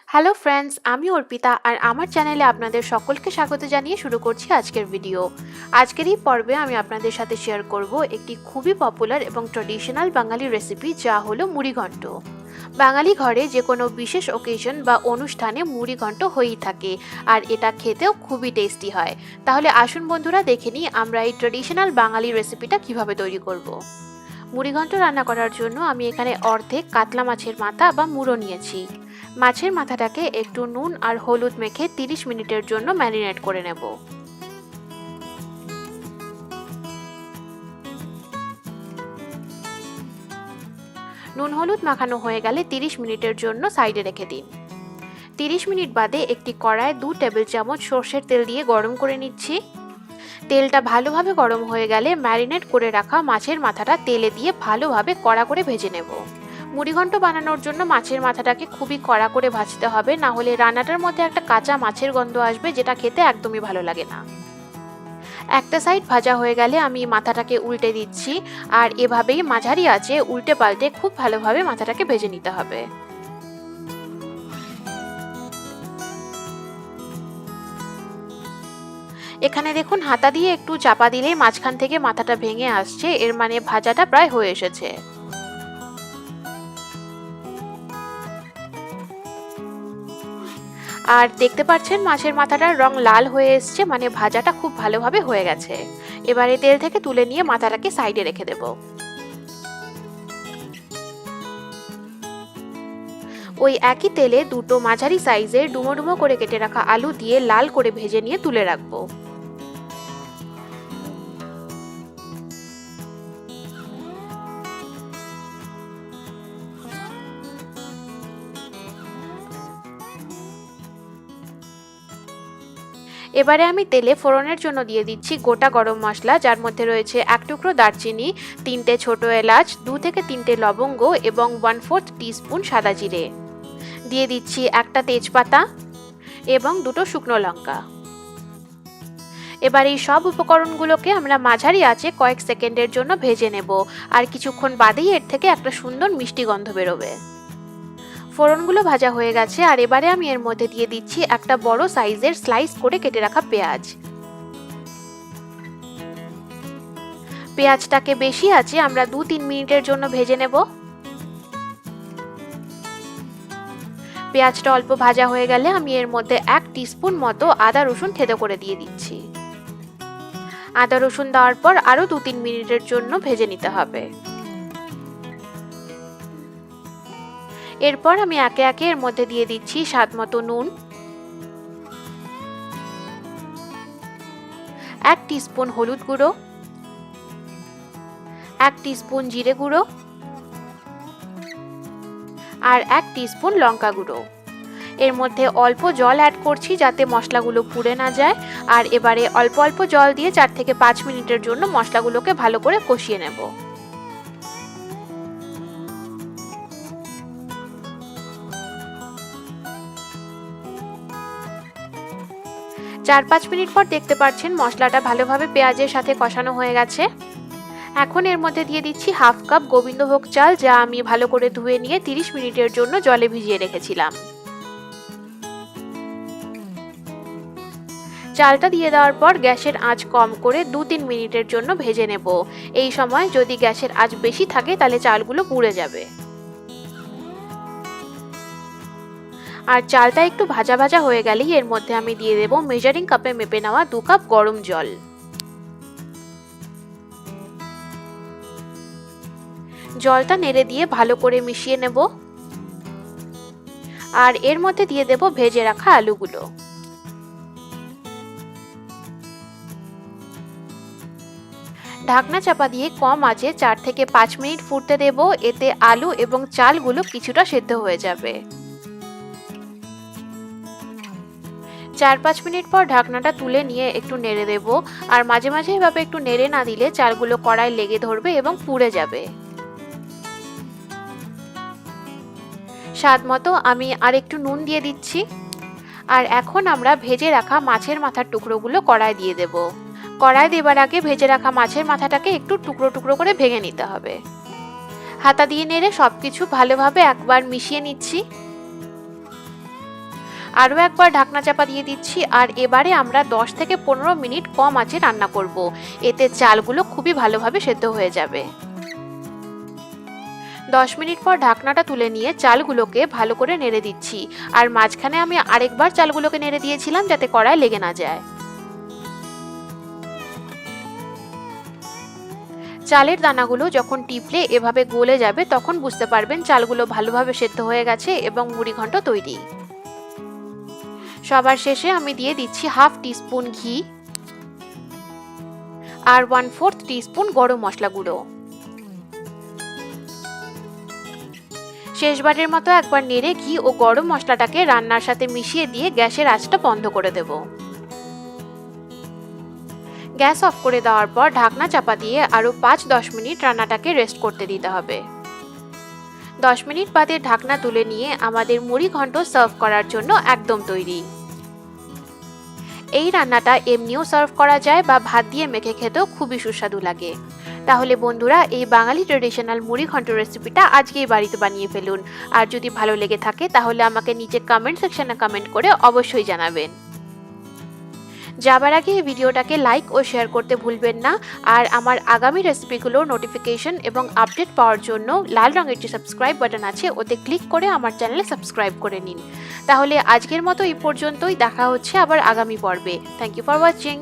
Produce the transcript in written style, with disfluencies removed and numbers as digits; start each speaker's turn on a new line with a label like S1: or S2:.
S1: Hello friends, আমি অর্পিতা আর আমার চ্যানেলে আপনাদের সকলকে স্বাগত জানিয়ে শুরু করছি আজকের ভিডিও। আজকের এই পর্বে আমি আপনাদের সাথে শেয়ার করব একটি খুবই পপুলার এবং ট্র্যাডিশনাল বাঙালি রেসিপি, যা হলো মুড়িঘণ্ট। বাঙালি ঘরে যে কোনো বিশেষ ওকেশন বা অনুষ্ঠানে মুড়িঘণ্ট হয়েই থাকে, আর এটা খেতেও খুবই টেস্টি হয়। তাহলে আসুন বন্ধুরা, দেখে নিই আমরা এই ট্র্যাডিশনাল বাঙালি রেসিপিটা কিভাবে তৈরি করব। মুড়িঘণ্ট রান্না করার জন্য আমি এখানে অর্ধেক কাতলা মাছের মাথা বা মুড়ো নিয়েছি। মাছের মাথাটাকে একটু নুন আর হলুদ মেখে 30 মিনিটের জন্য ম্যারিনেট করে নেব। নুন হলুদ মাখানো হয়ে গেলে 30 মিনিটের জন্য সাইডে রেখে দিন। 30 মিনিট বাদে একটি কড়ায় 2 টেবিল চামচ সর্ষের তেল দিয়ে গরম করে নিচ্ছি। তেলটা ভালোভাবে গরম হয়ে গেলে ম্যারিনেট করে রাখা মাছের মাথাটা তেলে দিয়ে ভালোভাবে কড়া করে ভেজে নেব। মুড়িঘণ্ট বানানোর জন্য মাছের মাথাটাকে খুবই কড়া করে ভাজতে হবে, না হলে রান্নাটার মধ্যে একটা কাঁচা মাছের গন্ধ আসবে, যেটা খেতে একদমই ভালো লাগে না। একটা সাইড ভাজা হয়ে গেলে আমি মাথাটাকে উল্টে দিচ্ছি, আর এভাবেই মাঝারি আঁচে উল্টে পাল্টে খুব ভালোভাবে মাথাটাকে ভেজে নিতে হবে। এখানে দেখুন, হাতা দিয়ে একটু চাপা দিলেই মাঝখান থেকে মাথাটা ভেঙে আসছে, এর মানে ভাজাটা প্রায় হয়ে এসেছে। আর দেখতে পাচ্ছেন মাছের মাথাটার রং লাল হয়ে এসছে, মানে ভাজাটা খুব ভালোভাবে হয়ে গেছে। এবারে তেল থেকে তুলে নিয়ে মাথাটাকে সাইডে রেখে দেব। ওই একই তেলে দুটো মাঝারি সাইজের ডুমো ডুমো করে কেটে রাখা আলু দিয়ে লাল করে ভেজে নিয়ে তুলে রাখবো। এবারে আমি তেলে ফোড়নের জন্য দিয়ে দিচ্ছি গোটা গরম মশলা, যার মধ্যে রয়েছে 1 টুকরো দারচিনি, 3টে ছোট এলাচ, 2 থেকে 3টে লবঙ্গ এবং 1/4 টিস্পুন সাদা জিরে। দিয়ে দিচ্ছি একটা তেজপাতা এবং 2টো শুকনো লঙ্কা। এবার এই সব উপকরণগুলোকে আমরা মাঝারি আঁচে কয়েক সেকেন্ডের জন্য ভেজে নেব, আর কিছুক্ষণ বাদেই এর থেকে একটা সুন্দর মিষ্টি গন্ধ বেরোবে। ফোড়নগুলো ভাজা হয়ে গেছে, আর এবারে আমি এর মধ্যে দিয়ে দিচ্ছি একটা বড় সাইজের স্লাইস করে কেটে রাখা পেঁয়াজ। পেঁয়াজটাকে বেশি আঁচে আমরা 2-3 মিনিটের জন্য ভেজে নেব। পেঁয়াজটা অল্প ভাজা হয়ে গেলে আমি এর মধ্যে 1 টিস্পুন মতো আদা রসুন থেতো করে দিয়ে দিচ্ছি। আদা রসুন দেওয়ার পর আরো 2-3 মিনিটের জন্য ভেজে নিতে হবে। এরপর আমি একে একে এর মধ্যে দিয়ে দিচ্ছি স্বাদ মতো নুন, 1 টিস্পুন হলুদ গুঁড়ো, 1 টিস্পুন জিরে গুঁড়ো আর 1 টিস্পুন লঙ্কা গুঁড়ো। এর মধ্যে অল্প জল অ্যাড করছি যাতে মশলাগুলো পুড়ে না যায়, আর এবারে অল্প অল্প জল দিয়ে 4 থেকে 5 মিনিটের জন্য মশলাগুলোকে ভালো করে কষিয়ে নেব। 4-5 মিনিট পর দেখতে পাচ্ছেন মশলাটা ভালোভাবে পেঁয়াজের সাথে কষানো হয়ে গেছে। এখন এর মধ্যে দিয়ে দিচ্ছি 1/2 কাপ গোবিন্দভোগ চাল, যা আমি ভালো করে ধুয়ে নিয়ে 30 মিনিটের জন্য জলে ভিজিয়ে রেখেছিলাম। চালটা দিয়ে দেওয়ার পর গ্যাসের আঁচ কম করে 2-3 মিনিটের জন্য ভেজে নেব। এই সময় যদি গ্যাসের আঁচ বেশি থাকে তাহলে চালগুলো পুড়ে যাবে। আর চালটা একটু ভাজা ভাজা হয়ে গেলেই এর মধ্যে আমি দিয়ে দেব মেজারিং কাপে মেপে নেওয়া 2 কাপ গরম জল। জলটা নেড়ে দিয়ে ভালো করে মিশিয়ে নেব, আর এর মধ্যে দিয়ে দেব ভেজে রাখা আলুগুলো। ঢাকনা চাপা দিয়ে কম আঁচে 4 থেকে 5 মিনিট ফুটতে দেব, এতে আলু এবং চালগুলো কিছুটা সেদ্ধ হয়ে যাবে। 4-5 মিনিট পর ঢাকনাটা তুলে নিয়ে একটু নেড়ে দেব, আর মাঝে মাঝে এভাবে একটু নেড়ে না দিলে চালগুলো কড়ায় লেগে ধরবে এবং পুড়ে যাবে। স্বাদ মতো আমি আর একটু নুন দিয়ে দিচ্ছি, আর এখন আমরা ভেজে রাখা মাছের মাথার টুকরোগুলো কড়ায় দিয়ে দেব। কড়ায় দেবার আগে ভেজে রাখা মাছের মাথাটাকে একটু টুকরো টুকরো করে ভেঙে নিতে হবে। হাতা দিয়ে নেড়ে সবকিছু ভালোভাবে একবার মিশিয়ে নিচ্ছি। আরও একবার ঢাকনা চাপা দিয়ে দিচ্ছি আর এবারে আমরা 10 থেকে 15 মিনিট কম আঁচে রান্না করব। এতে চালগুলো খুবই ভালোভাবে সেদ্ধ হয়ে যাবে। 10 মিনিট পর ঢাকনাটা তুলে নিয়ে চালগুলোকে ভালো করে নেড়ে দিচ্ছি আর মাঝখানে আমি আরেকবার চালগুলোকে নেড়ে দিয়েছিলাম যাতে কড়ায় লেগে না যায়। চালের দানাগুলো যখন টিপলে এভাবে গলে যাবে তখন বুঝতে পারবেন চালগুলো ভালোভাবে সেদ্ধ হয়ে গেছে এবং মুড়িঘণ্ট তৈরি। সবার শেষে আমি দিয়ে দিচ্ছি হাফ টিস্পুন ঘি আর 1/4 টিস্পুন গরম মশলা গুঁড়ো। শেষবারের মতো একবার নেড়ে ঘি ও গরম মশলাটাকে রান্নার সাথে মিশিয়ে দিয়ে গ্যাসের আঁচটা বন্ধ করে দেব। গ্যাস অফ করে দেওয়ার পর ঢাকনা চাপা দিয়ে আরও 5-10 মিনিট রান্নাটাকে রেস্ট করতে দিতে হবে। 10 মিনিট বাদে ঢাকনা তুলে নিয়ে আমাদের মুড়ি ঘন্ট সার্ভ করার জন্য একদম তৈরি। এই রান্নাটা এমনিও সার্ভ করা যায় বা ভাত দিয়ে মেখে খেতেও খুবই সুস্বাদু লাগে। তাহলে বন্ধুরা, এই বাঙালি ট্রেডিশনাল মুড়ি ঘন্ট রেসিপিটা আজকেই বাড়িতে বানিয়ে ফেলুন। আর যদি ভালো লেগে থাকে তাহলে আমাকে নিচে কমেন্ট সেকশনে কমেন্ট করে অবশ্যই জানাবেন। যাবার আগে এই ভিডিওটাকে লাইক ও শেয়ার করতে ভুলবেন না। আর আমার আগামী রেসিপিগুলোর নোটিফিকেশন এবং আপডেট পাওয়ার জন্য লাল রঙের যে সাবস্ক্রাইব বাটন আছে ওতে ক্লিক করে আমার চ্যানেলে সাবস্ক্রাইব করে নিন। তাহলে আজকের মতো এই পর্যন্তই, দেখা হচ্ছে আবার আগামী পর্বে। Thank you for watching.